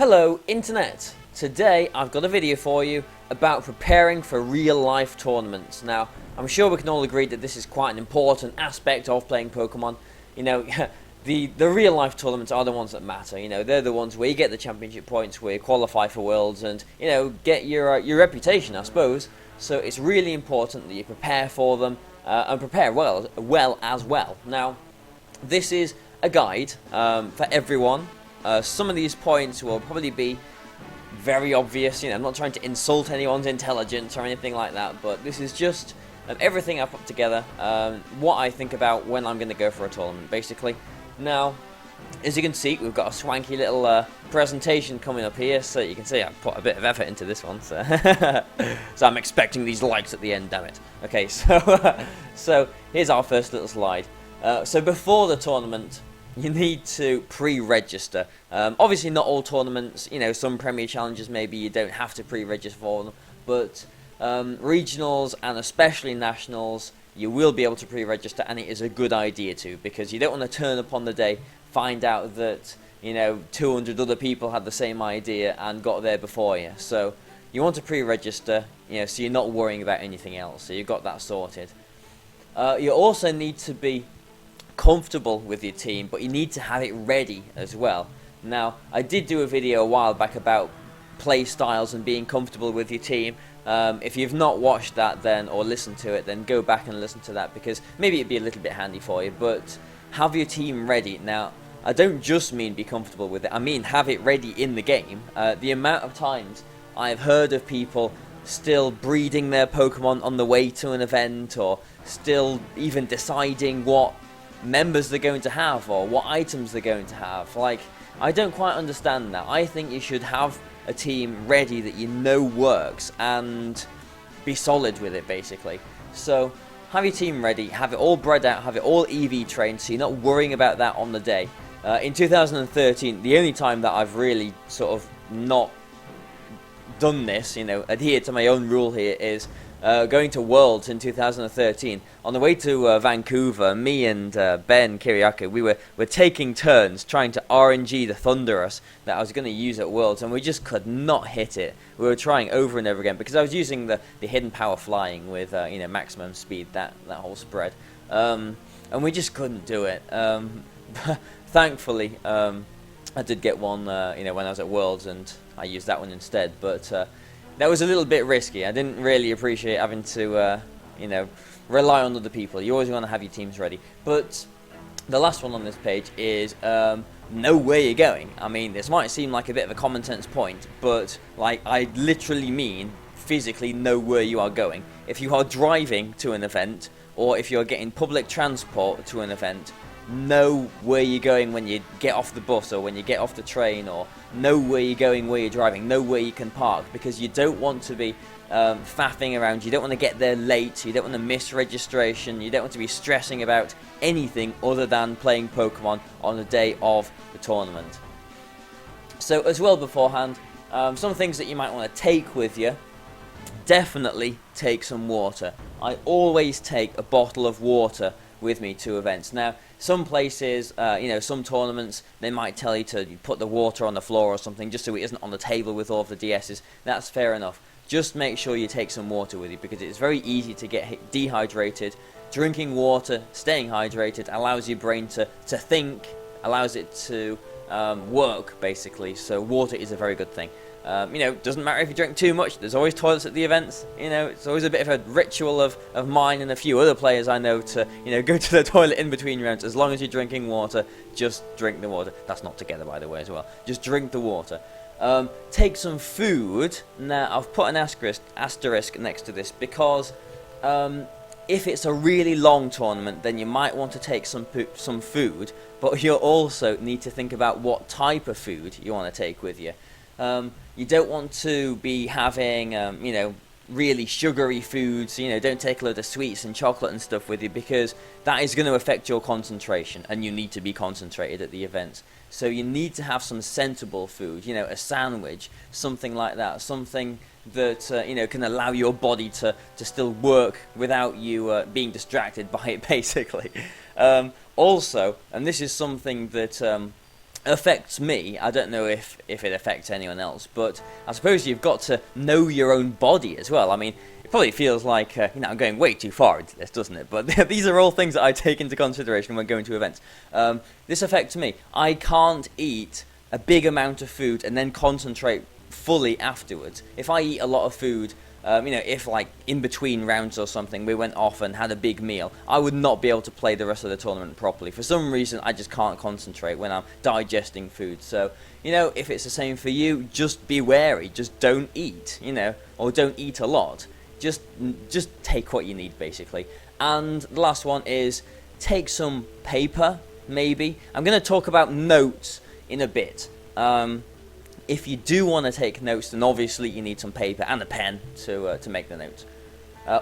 Hello Internet! Today I've got a video for you about preparing for real life tournaments. Now, I'm sure we can all agree that this is quite an important aspect of playing Pokemon. You know, the real life tournaments are the ones that matter. You know, they're the ones where you get the championship points, where you qualify for Worlds and, you know, get your reputation, I suppose. So it's really important that you prepare for them and prepare well as well. Now, this is a guide for everyone. Some of these points will probably be very obvious. You know, I'm not trying to insult anyone's intelligence or anything like that, but this is just everything I put together, what I think about when I'm going to go for a tournament, basically. Now, as you can see, we've got a swanky little presentation coming up here, so you can see I've put a bit of effort into this one, so, so I'm expecting these likes at the end, damn it. Okay, so, so here's our first little slide. So before the tournament, you need to pre-register. Obviously not all tournaments, you know, some Premier Challenges maybe you don't have to pre-register for them, but regionals and especially nationals, you will be able to pre-register, and it is a good idea to, because you don't want to turn up on the day, find out that, you know, 200 other people had the same idea and got there before you. So you want to pre-register, you know, so you're not worrying about anything else, so you've got that sorted. You also need to be comfortable with your team, but you need to have it ready as well. Now, I did do a video a while back about play styles and being comfortable with your team. If you've not watched that then, or listened to it, then go back and listen to that, because maybe it'd be a little bit handy for you. But have your team ready. Now, I don't just mean be comfortable with it, I mean have it ready in the game. The amount of times I've heard of people still breeding their Pokemon on the way to an event, or still even deciding what members they're going to have or what items they're going to have. Like, I don't quite understand that. I think you should have a team ready that you know works and be solid with it, basically. So have your team ready, have it all bred out, have it all EV trained, so you're not worrying about that on the day. In 2013, the only time that I've really sort of not done this, you know, adhered to my own rule here, is going to Worlds in 2013. On the way to Vancouver, me and Ben Kiriakou, we were taking turns trying to RNG the Thunderous that I was going to use at Worlds, and we just could not hit it. We were trying over and over again, because I was using the hidden power flying with you know, maximum speed, that whole spread, and we just couldn't do it. Thankfully, I did get one you know, when I was at Worlds, and I used that one instead, but that was a little bit risky. I didn't really appreciate having to, you know, rely on other people. You always want to have your teams ready. But the last one on this page is know where you're going. I mean, this might seem like a bit of a common sense point, but like, I literally mean physically know where you are going. If you are driving to an event, or if you're getting public transport to an event, know where you're going when you get off the bus or when you get off the train, or know where you're going, where you're driving, know where you can park, because you don't want to be faffing around, you don't want to get there late, you don't want to miss registration, you don't want to be stressing about anything other than playing Pokemon on the day of the tournament. So as well beforehand, some things that you might want to take with you. Definitely take some water. I always take a bottle of water with me to events. Now, some places, you know, some tournaments, they might tell you to put the water on the floor or something, just so it isn't on the table with all of the DSs. That's fair enough. Just make sure you take some water with you, because it's very easy to get dehydrated. Drinking water, staying hydrated, allows your brain to think, allows it to work, basically. So water is a very good thing. You know, doesn't matter if you drink too much, there's always toilets at the events. You know, it's always a bit of a ritual of mine and a few other players I know to, you know, go to the toilet in between rounds. As long as you're drinking water, just drink the water. That's not together, by the way, as well. Just drink the water. Take some food. Now, I've put an asterisk next to this, because if it's a really long tournament, then you might want to take some food, but you'll also need to think about what type of food you want to take with you. You don't want to be having, you know, really sugary foods. You know, don't take a load of sweets and chocolate and stuff with you, because that is going to affect your concentration, and you need to be concentrated at the events. So you need to have some sensible food, you know, a sandwich, something like that, something that, you know, can allow your body to still work without you being distracted by it, basically. Also, and this is something that affects me. I don't know if it affects anyone else, but I suppose you've got to know your own body as well. I mean, it probably feels like I'm going way too far into this, doesn't it? But these are all things that I take into consideration when going to events. This affects me. I can't eat a big amount of food and then concentrate fully afterwards. If I eat a lot of food, if like in between rounds or something we went off and had a big meal, I would not be able to play the rest of the tournament properly. For some reason, I just can't concentrate when I'm digesting food. So, if it's the same for you, just be wary. Just don't eat, or don't eat a lot. Just take what you need, basically. And the last one is take some paper, maybe. I'm going to talk about notes in a bit. If you do want to take notes, then obviously you need some paper and a pen to make the notes.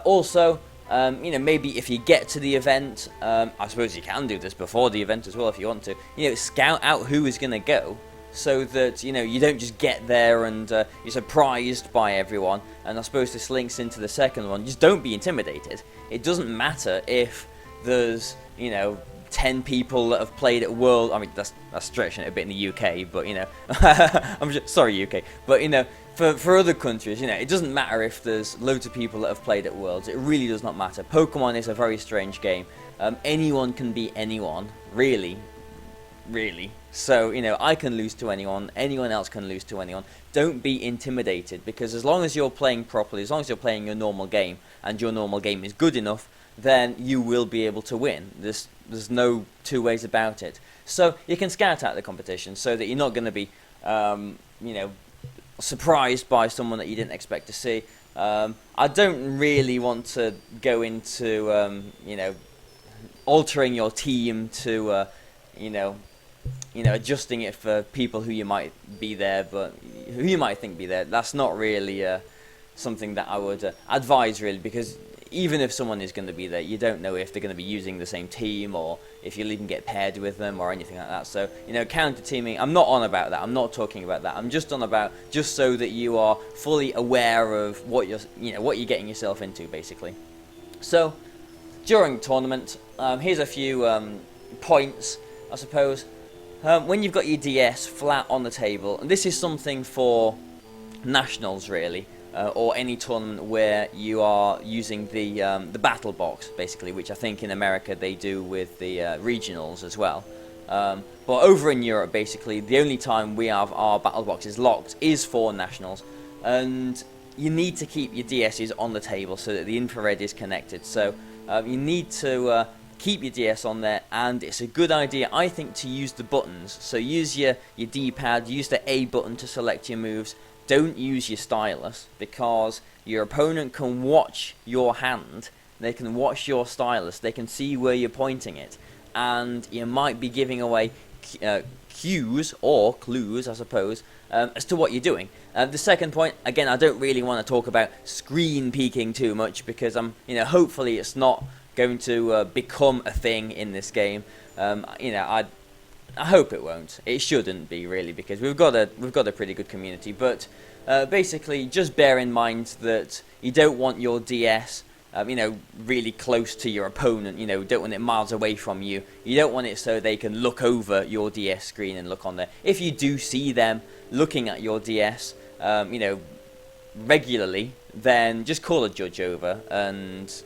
Also, maybe if you get to the event, I suppose you can do this before the event as well if you want to. Scout out who is going to go, so that you don't just get there and you're surprised by everyone. And I suppose this links into the second one. Just don't be intimidated. It doesn't matter if there's 10 people that have played at World. I mean, that's stretching it a bit in the UK, but I'm just, sorry UK, but for other countries, it doesn't matter if there's loads of people that have played at Worlds. It really does not matter. Pokemon is a very strange game. Anyone can beat anyone, really. So I can lose to anyone else can lose to anyone. Don't be intimidated, because as long as you're playing properly, as long as you're playing your normal game and your normal game is good enough, then you will be able to win. There's no two ways about it. So you can scout out the competition so that you're not going to be, surprised by someone that you didn't expect to see. I don't really want to go into, altering your team to, adjusting it for people who you might be there, but who you might think be there. That's not really something that I would advise, really, because even if someone is going to be there, you don't know if they're going to be using the same team or if you'll even get paired with them or anything like that. So, counter teaming, I'm not on about that. I'm not talking about that. I'm just on about just so that you are fully aware of what you're getting yourself into, basically. So, during the tournament, here's a few points, I suppose. When you've got your DS flat on the table, and this is something for nationals, really. Or any tournament where you are using the battle box, basically, which I think in America they do with the regionals as well. But over in Europe, basically, the only time we have our battle boxes locked is for nationals, and you need to keep your DSs on the table so that the infrared is connected. So you need to keep your DS on there, and it's a good idea, I think, to use the buttons. So use your D-pad, use the A button to select your moves. Don't use your stylus, because your opponent can watch your hand, they can watch your stylus, they can see where you're pointing it, and you might be giving away cues, or clues, I suppose, as to what you're doing. The second point, again, I don't really want to talk about screen peeking too much, because hopefully it's not going to become a thing in this game. I hope it won't. It shouldn't be, really, because we've got a pretty good community. But basically, just bear in mind that you don't want your DS, really close to your opponent. You don't want it miles away from you. You don't want it so they can look over your DS screen and look on there. If you do see them looking at your DS, regularly, then just call a judge over and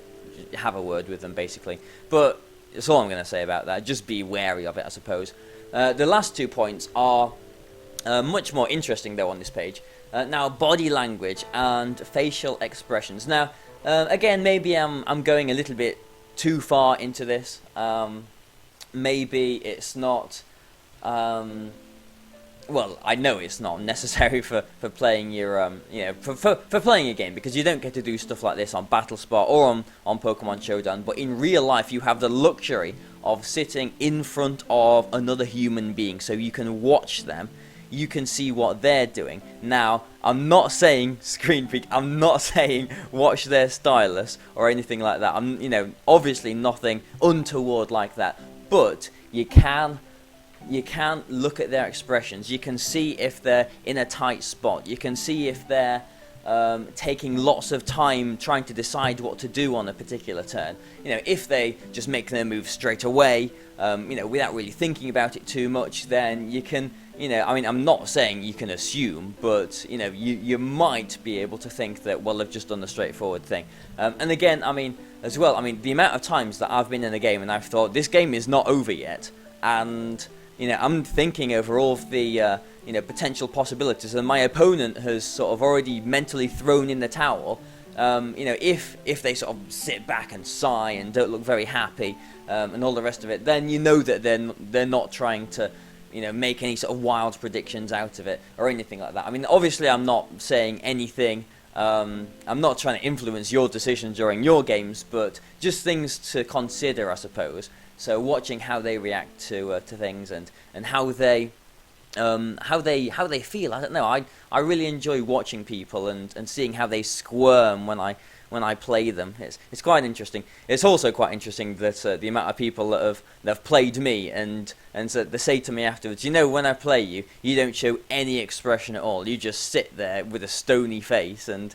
have a word with them, basically. But that's all I'm going to say about that. Just be wary of it, I suppose. The last 2 points are much more interesting, though, on this page. Now, body language and facial expressions. Now, again, maybe I'm going a little bit too far into this. Maybe it's not... well, I know it's not necessary for playing your for playing a game, because you don't get to do stuff like this on BattleSpot or on Pokemon Showdown. But in real life, you have the luxury of sitting in front of another human being, so you can watch them, you can see what they're doing. Now, I'm not saying screen peek, I'm not saying watch their stylus or anything like that. I'm obviously nothing untoward like that, but you can look at their expressions. You can see if they're in a tight spot. You can see if they're taking lots of time trying to decide what to do on a particular turn. If they just make their move straight away, without really thinking about it too much, then you can, I'm not saying you can assume, but, you might be able to think that, well, they've just done the straightforward thing. And again, as well, the amount of times that I've been in a game and I've thought, this game is not over yet, and, I'm thinking over all of the, potential possibilities, and my opponent has sort of already mentally thrown in the towel. If they sort of sit back and sigh and don't look very happy, and all the rest of it, then you know that they're not trying to, make any sort of wild predictions out of it or anything like that. Obviously, I'm not saying anything. I'm not trying to influence your decisions during your games, but just things to consider, I suppose. So watching how they react to things and how they feel. I don't know. I really enjoy watching people and seeing how they squirm when I play them. It's quite interesting. It's also quite interesting that the amount of people that have played me and so they say to me afterwards, when I play you, you don't show any expression at all. You just sit there with a stony face and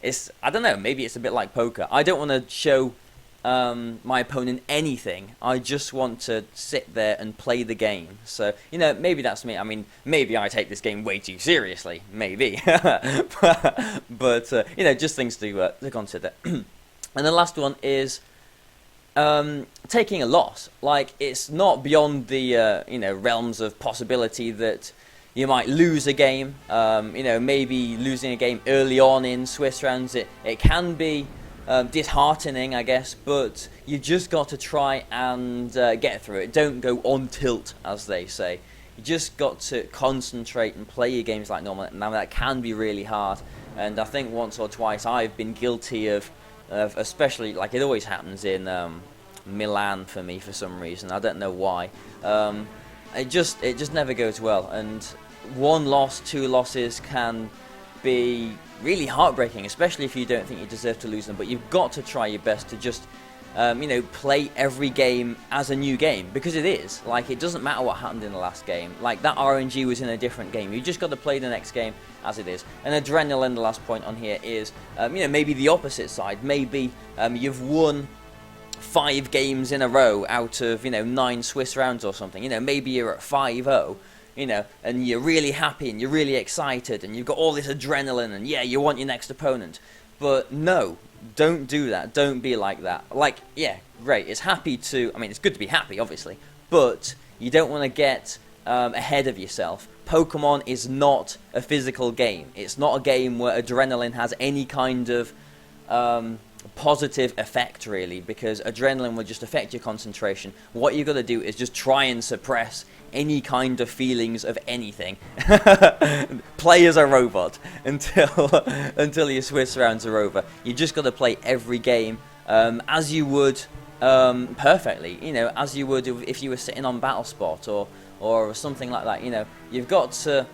it's, I don't know, maybe it's a bit like poker. I don't want to show my opponent anything. I just want to sit there and play the game. So, maybe that's me. Maybe I take this game way too seriously. Maybe. but just things to consider. And the last one is taking a loss. Like, it's not beyond the, realms of possibility that you might lose a game. Maybe losing a game early on in Swiss rounds, it can be disheartening, I guess, but you just got to try and get through it. Don't go on tilt, as they say. You just got to concentrate and play your games like normal. Now, that can be really hard, and I think once or twice I've been guilty of especially, like it always happens in Milan for me for some reason. I don't know why. It just never goes well, and one loss, two losses can be really heartbreaking, especially if you don't think you deserve to lose them. But you've got to try your best to just, play every game as a new game, because it is. Like, it doesn't matter what happened in the last game. Like, that RNG was in a different game. You just got to play the next game as it is. And adrenaline, the last point on here is, maybe the opposite side. Maybe you've won 5 games in a row out of, 9 Swiss rounds or something. Maybe you're at 5-0. And you're really happy and you're really excited and you've got all this adrenaline and yeah, you want your next opponent. But no, don't do that. Don't be like that. Like, yeah, great. It's it's good to be happy, obviously, but you don't want to get ahead of yourself. Pokemon is not a physical game. It's not a game where adrenaline has any kind of positive effect, really, because adrenaline will just affect your concentration. What you've got to do is just try and suppress any kind of feelings of anything. Play as a robot until your Swiss rounds are over. You just got to play every game as you would perfectly, as you would if you were sitting on Battle Spot or something like that. You've got to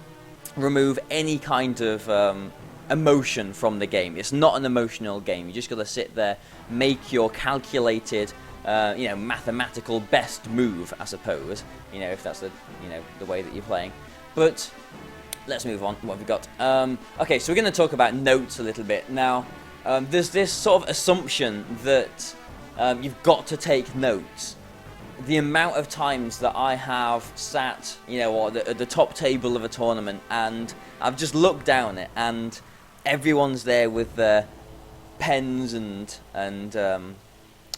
remove any kind of emotion from the game. It's not an emotional game. You just got to sit there, make your calculated mathematical best move, I suppose, if that's the way that you're playing. But let's move on. What have we got? Okay, so we're going to talk about notes a little bit. Now, there's this sort of assumption that you've got to take notes. The amount of times that I have sat, at the top table of a tournament, and I've just looked down it, and everyone's there with their pens and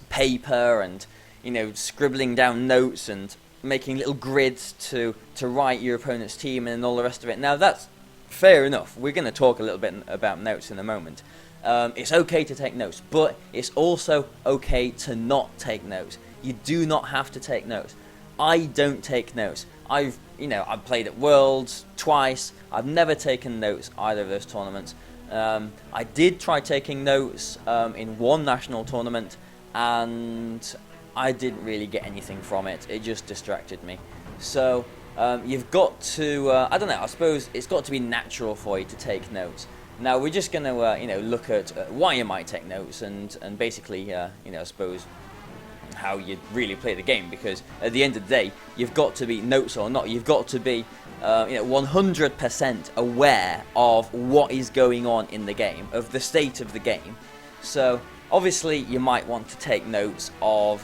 paper and scribbling down notes and making little grids to write your opponent's team and all the rest of it. Now, that's fair enough. We're going to talk a little bit about notes in a moment. It's okay to take notes, but it's also okay to not take notes. You do not have to take notes. I don't take notes. I've played at Worlds twice. I've never taken notes either of those tournaments. I did try taking notes in one national tournament, and I didn't really get anything from it. It just distracted me. So you've got to, I don't know, I suppose it's got to be natural for you to take notes. Now, we're just going to, look at why you might take notes and basically, I suppose, how you really play the game, because at the end of the day, you've got to be, notes or not, you've got to be 100% aware of what is going on in the game, of the state of the game. So obviously you might want to take notes of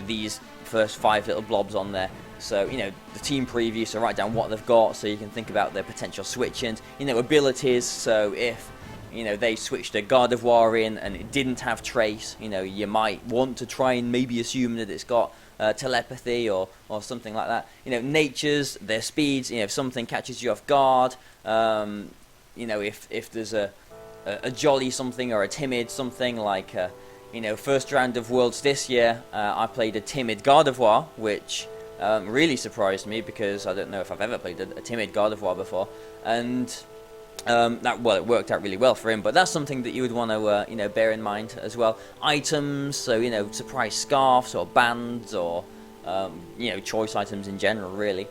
these first 5 little blobs on there. So the team preview, so write down what they've got so you can think about their potential switch-ins. Abilities, so if they switched a Gardevoir in and it didn't have Trace, you might want to try and maybe assume that it's got telepathy or something like that. Natures, their speeds, if something catches you off guard, if there's a jolly something or a timid something, like first round of Worlds this year, I played a timid Gardevoir, which really surprised me because I don't know if I've ever played a timid Gardevoir before, and it worked out really well for him. But that's something that you would want to bear in mind as well. Items, so surprise scarves or bands or choice items in general, really.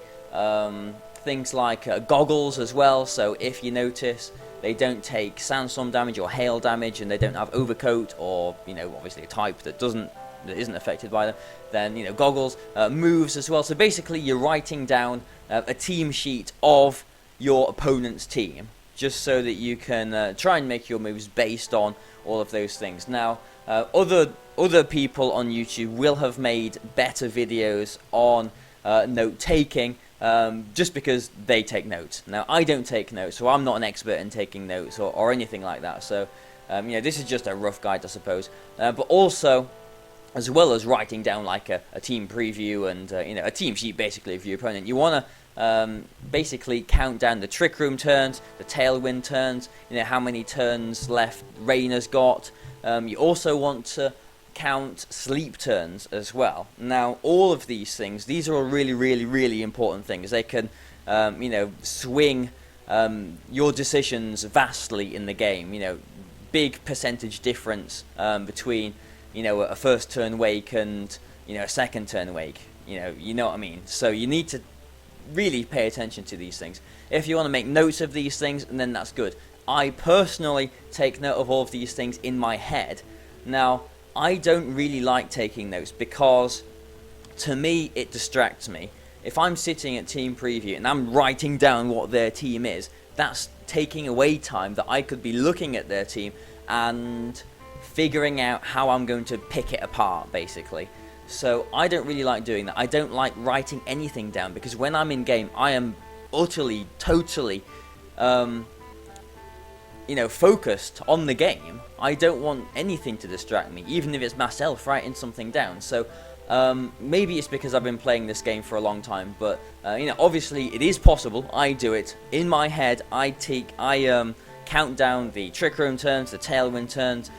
Things like goggles as well, so if you notice they don't take sandstorm damage or hail damage and they don't have overcoat or obviously a type that isn't affected by them, then goggles. Moves as well, so basically you're writing down a team sheet of your opponent's team, just so that you can try and make your moves based on all of those things. Now, other people on YouTube will have made better videos on note-taking, just because they take notes. Now, I don't take notes, so I'm not an expert in taking notes or anything like that. So, this is just a rough guide, I suppose. But also, as well as writing down like a team preview and a team sheet basically of your opponent, you want to basically count down the Trick Room turns, the Tailwind turns, how many turns left Rainer's got. You also want to count sleep turns as well. Now, all of these things, these are all really, really, really important things. They can, swing your decisions vastly in the game. Big percentage difference between, a first turn wake and, a second turn wake. You know what I mean? So you need to really pay attention to these things. If you want to make notes of these things, then that's good. I personally take note of all of these things in my head. Now, I don't really like taking notes because, to me, it distracts me. If I'm sitting at team preview and I'm writing down what their team is, that's taking away time that I could be looking at their team and figuring out how I'm going to pick it apart, basically. So I don't really like doing that. I don't like writing anything down because when I'm in game, I am utterly, totally focused on the game. I don't want anything to distract me, even if it's myself writing something down. So maybe it's because I've been playing this game for a long time, but obviously it is possible. I do it in my head. I count down the Trick Room turns, the Tailwind turns.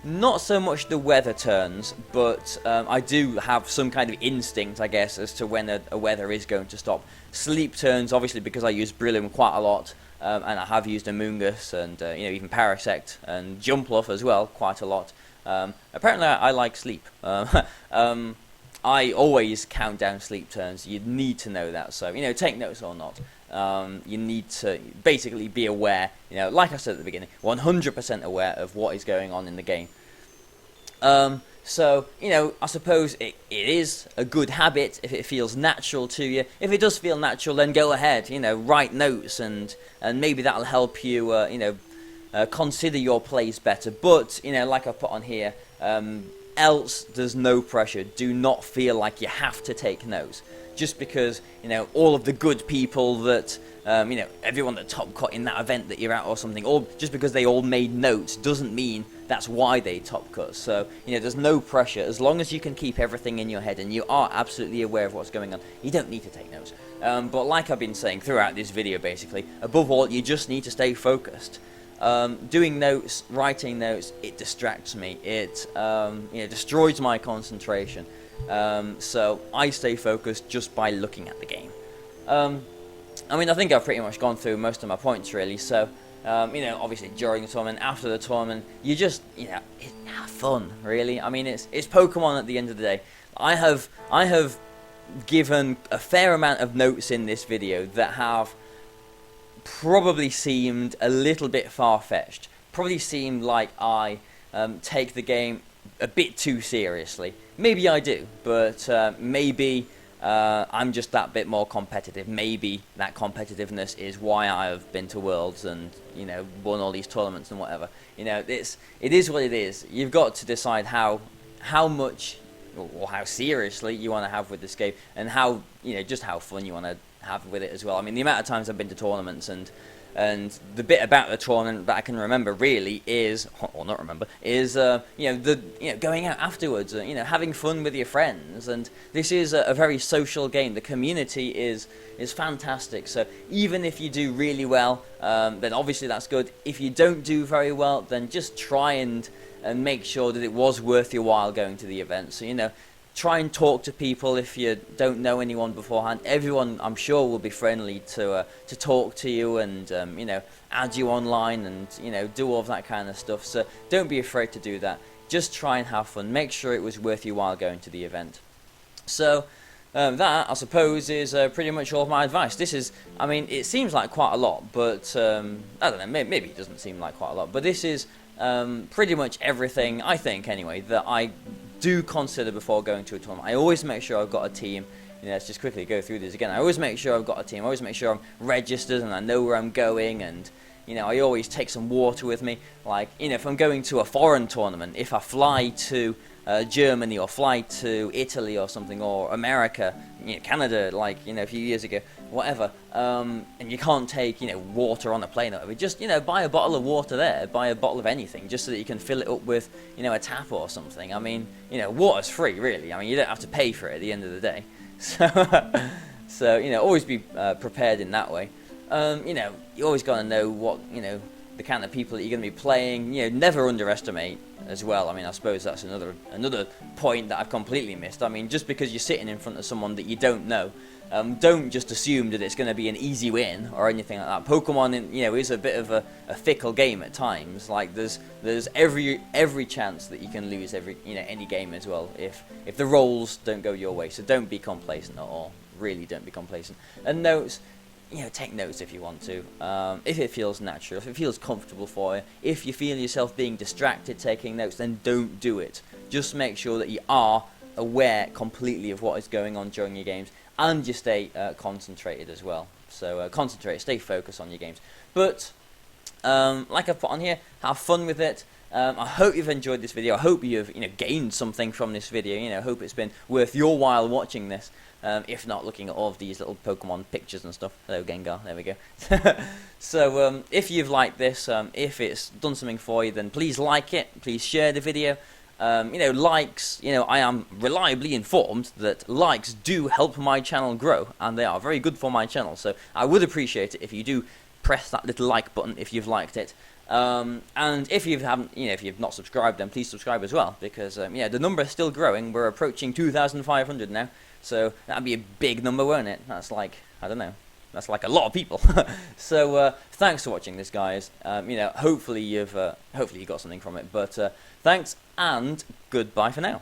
Not so much the weather turns, but I do have some kind of instinct, I guess, as to when a weather is going to stop. Sleep turns, obviously, because I use Brillium quite a lot. And I have used Amoonguss and even Parasect and Jumpluff as well quite a lot. Apparently I like sleep. I always count down sleep turns. You need to know that. So take notes or not. You need to basically be aware. Like I said at the beginning, 100% aware of what is going on in the game. So, I suppose it is a good habit if it feels natural to you. If it does feel natural, then go ahead, write notes and maybe that'll help you, consider your plays better. But, like I put on here, else there's no pressure. Do not feel like you have to take notes. Just because, all of the good people that, everyone that top cut in that event that you're at or something, or just because they all made notes doesn't mean that's why they top cut. So, there's no pressure. As long as you can keep everything in your head and you are absolutely aware of what's going on, you don't need to take notes. But like I've been saying throughout this video, basically, above all, you just need to stay focused. Doing notes, writing notes, it distracts me. It, destroys my concentration. So I stay focused just by looking at the game. I think I've pretty much gone through most of my points, really. So, obviously during the tournament, after the tournament, you just, have fun, really. It's Pokemon at the end of the day. I have given a fair amount of notes in this video that have probably seemed a little bit far-fetched. Probably seemed like I take the game a bit too seriously. Maybe I do, but maybe I'm just that bit more competitive. Maybe that competitiveness is why I've been to Worlds and, you know, won all these tournaments and whatever. You know, it is what it is. You've got to decide how much or how seriously you want to have with this game, and how, you know, just how fun you want to have with it as well. I mean, the amount of times I've been to tournaments, and the bit about the tournament that I can remember really is, or not remember, is going out afterwards, having fun with your friends. And this is a very social game. The community is fantastic. So even if you do really well, then obviously that's good. If you don't do very well, then just try and make sure that it was worth your while going to the event. So, try and talk to people if you don't know anyone beforehand. Everyone, I'm sure, will be friendly to talk to you and add you online and do all of that kind of stuff. So don't be afraid to do that. Just try and have fun. Make sure it was worth your while going to the event. So that, I suppose, is pretty much all of my advice. This is, I mean, it seems like quite a lot, but I don't know, maybe it doesn't seem like quite a lot, but this is pretty much everything, I think anyway, that I do consider before going to a tournament. I always make sure I've got a team. Let's just quickly go through this again. I always make sure I've got a team. I always make sure I'm registered and I know where I'm going, and I always take some water with me. Like, if I'm going to a foreign tournament, if I fly to Germany or fly to Italy or something, or America, Canada, like, a few years ago, whatever, and you can't take, water on a plane or whatever, just, buy a bottle of water there, buy a bottle of anything, just so that you can fill it up with, a tap or something. I mean, water's free, really. I mean, you don't have to pay for it at the end of the day. So, always be prepared in that way. You always got to know what, the kind of people that you're going to be playing. Never underestimate as well. I mean, I suppose that's another point that I've completely missed. I mean, just because you're sitting in front of someone that you don't know, don't just assume that it's going to be an easy win or anything like that. Pokemon, is a bit of a fickle game at times. Like, there's every chance that you can lose any game as well if the rolls don't go your way. So don't be complacent at all. Really, don't be complacent. And notes. Take notes if you want to, if it feels natural, if it feels comfortable for you. If you feel yourself being distracted taking notes, then don't do it. Just make sure that you are aware completely of what is going on during your games, and you stay concentrated as well. So concentrate, stay focused on your games. But like I've put on here, have fun with it. I hope you've enjoyed this video. I hope you've gained something from this video. Hope it's been worth your while watching this. If not, looking at all of these little Pokemon pictures and stuff. Hello, Gengar. There we go. So if you've liked this, if it's done something for you, then please like it. Please share the video. Likes. I am reliably informed that likes do help my channel grow, and they are very good for my channel. So I would appreciate it if you do press that little like button if you've liked it. And if you haven't, if you've not subscribed, then please subscribe as well, because the number is still growing. We're approaching 2,500 now, so that'd be a big number, won't it? That's like, I don't know, that's like a lot of people. So thanks for watching this, guys. Hopefully you got something from it. But thanks and goodbye for now.